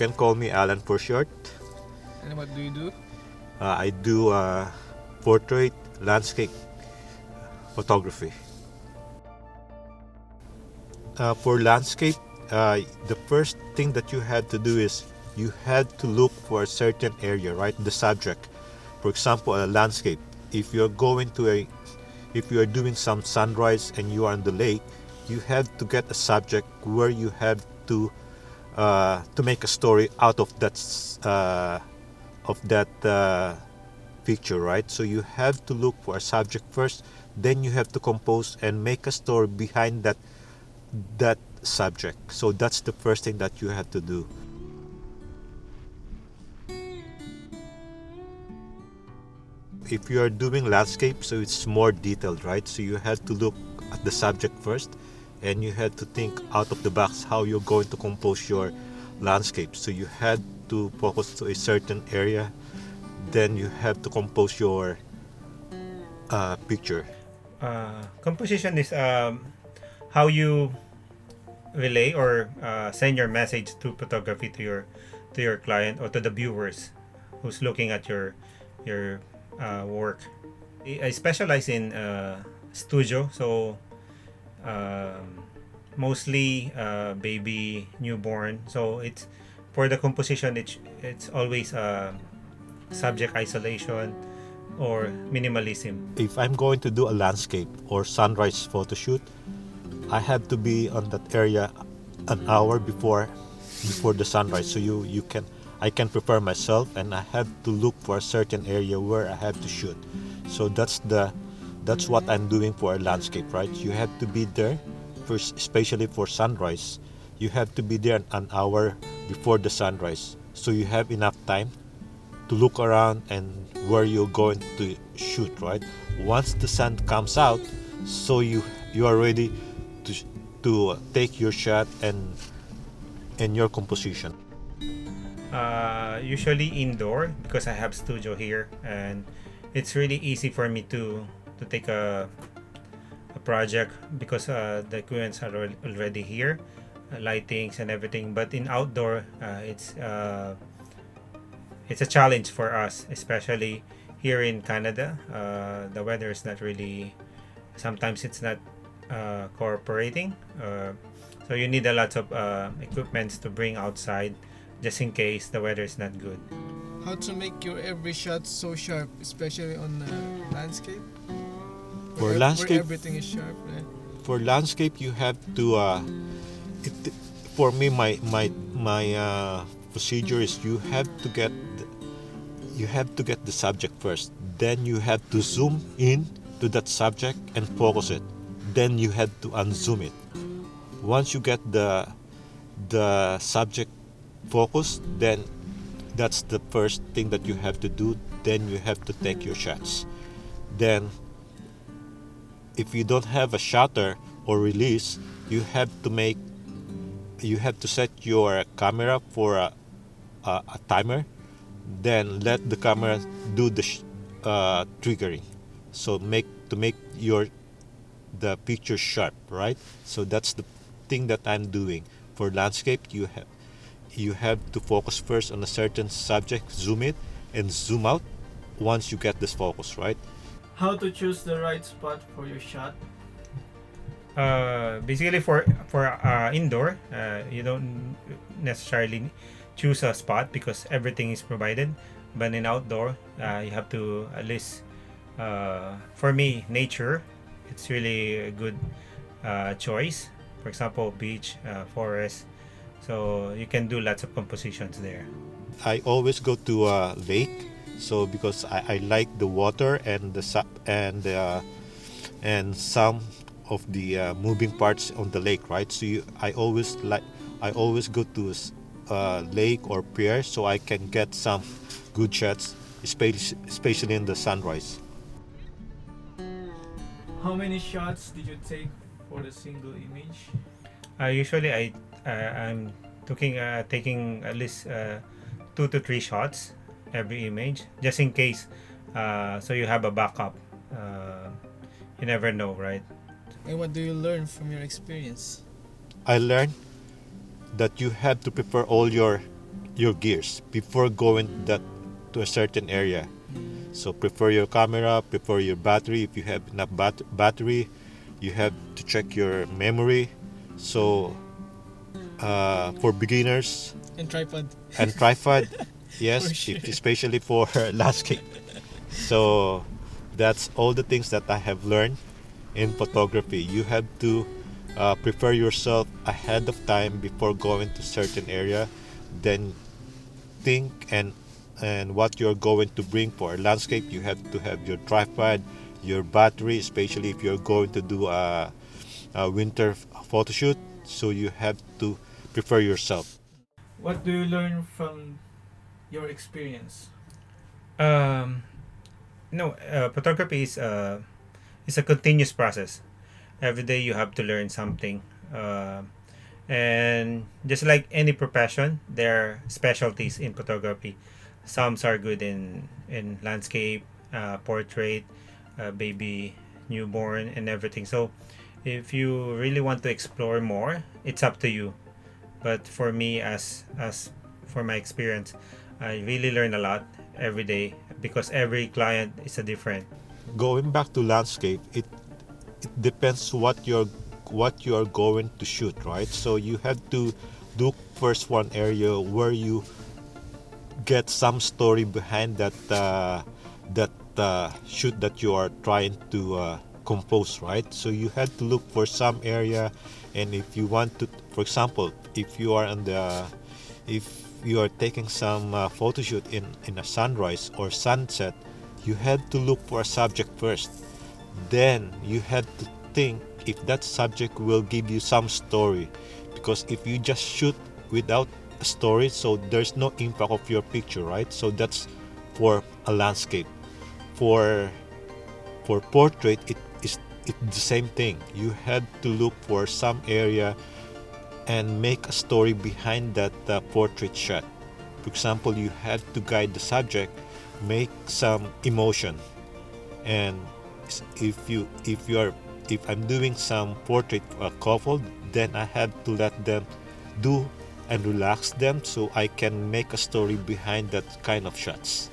can call me Allan for short. And what do you do? I do portrait landscape photography. For landscape, the first thing that you had to do is you had to look for a certain area, right? The subject. For example, a landscape. If you're going to if you are doing some sunrise and you are on the lake, you have to get a subject where you have to make a story out of that picture, right? So you have to look for a subject first, then you have to compose and make a story behind that subject. So that's the first thing that you have to do. If you are doing landscape, so it's more detailed, right? So you have to look at the subject first, and you had to think out of the box how you're going to compose your landscape. So you had to focus to a certain area, then you have to compose your picture. Composition is how you relay or send your message to photography to your client or to the viewers who's looking at your work. I specialize in studio, so mostly baby newborn. So it's for the composition. It's always subject isolation or minimalism. If I'm going to do a landscape or sunrise photo shoot, I have to be on that area an hour before the sunrise. So I can prepare myself, and I have to look for a certain area where I have to shoot. So that's what I'm doing for a landscape, right? You have to be there, especially for sunrise. You have to be there an hour before the sunrise, so you have enough time to look around and where you're going to shoot, right? Once the sun comes out, so you are ready to take your shot and your composition. Usually indoor because I have studio here, and it's really easy for me to take a project because the equipments are already here, lightings and everything. But in outdoor, it's a challenge for us, especially here in Canada. The weather is not really, sometimes it's not cooperating. So you need a lot of equipments to bring outside just in case the weather is not good. How to make your every shot so sharp, especially on landscape? For Where landscape, everything is sharp, right? for landscape, you have to. It, for me, my procedure is you have to get the subject first. Then you have to zoom in to that subject and focus it. Then you have to unzoom it. Once you get the subject focused, then that's the first thing that you have to do. Then you have to take your shots. Then if you don't have a shutter or release, you have to set your camera for a timer. Then let the camera do the triggering. So make the picture sharp, right? So that's the thing that I'm doing. For landscape, you have to focus first on a certain subject, zoom it and zoom out once you get this focus, right? How to choose the right spot for your shot? Basically for indoor, you don't necessarily choose a spot because everything is provided. But in outdoor, you have to at least, for me, nature, it's really a good choice. For example, beach, forest. So you can do lots of compositions there. I always go to a lake, so because I like the water and and some of the moving parts on the lake, right? So I always go to a lake or pier so I can get some good shots, especially in the sunrise. How many shots did you take for the single image? Usually I'm taking at least 2 to 3 shots every image, just in case. So you have a backup. You never know, right? And what do you learn from your experience? I learned that you have to prepare all your your gears before going to a certain area. So prepare your camera, prepare your battery. If you have enough battery, you have to check your memory. So for beginners And tripod. and tripod, yes, For sure. especially for landscape. So that's all the things that I have learned in photography. You have to prepare yourself ahead of time before going to certain area. Then think and what you're going to bring for a landscape. You have to have your tripod, your battery, especially if you're going to do a winter photo shoot. So you have to prepare yourself. What do you learn from your experience? Um, no, photography is a continuous process. Every day you have to learn something. And just like any profession, there are specialties in photography. Some are good in landscape, portrait, baby, newborn, and everything. So if you really want to explore more, it's up to you. But for me, as for my experience, I really learn a lot every day because every client is a different. Going back to landscape, it depends what you are going to shoot, right? So you have to look first one area where you get some story behind that shoot that you are trying to compose, right? So you had to look for some area, and if you want to, for example, if you are if you are taking some photo shoot in a sunrise or sunset, you had to look for a subject first. Then you had to think if that subject will give you some story, because if you just shoot without a story, so there's no impact of your picture, right? So that's for a landscape. For for portrait, it's the same thing. You had to look for some area and make a story behind that portrait shot. For example, you had to guide the subject, make some emotion. And if I'm doing some portrait for a couple, then I have to let them do and relax them so I can make a story behind that kind of shots.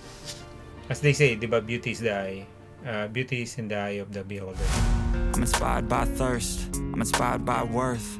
As they say, diba, beauty is the eye. Beauty is in the eye of the beholder. I'm inspired by thirst. I'm inspired by worth.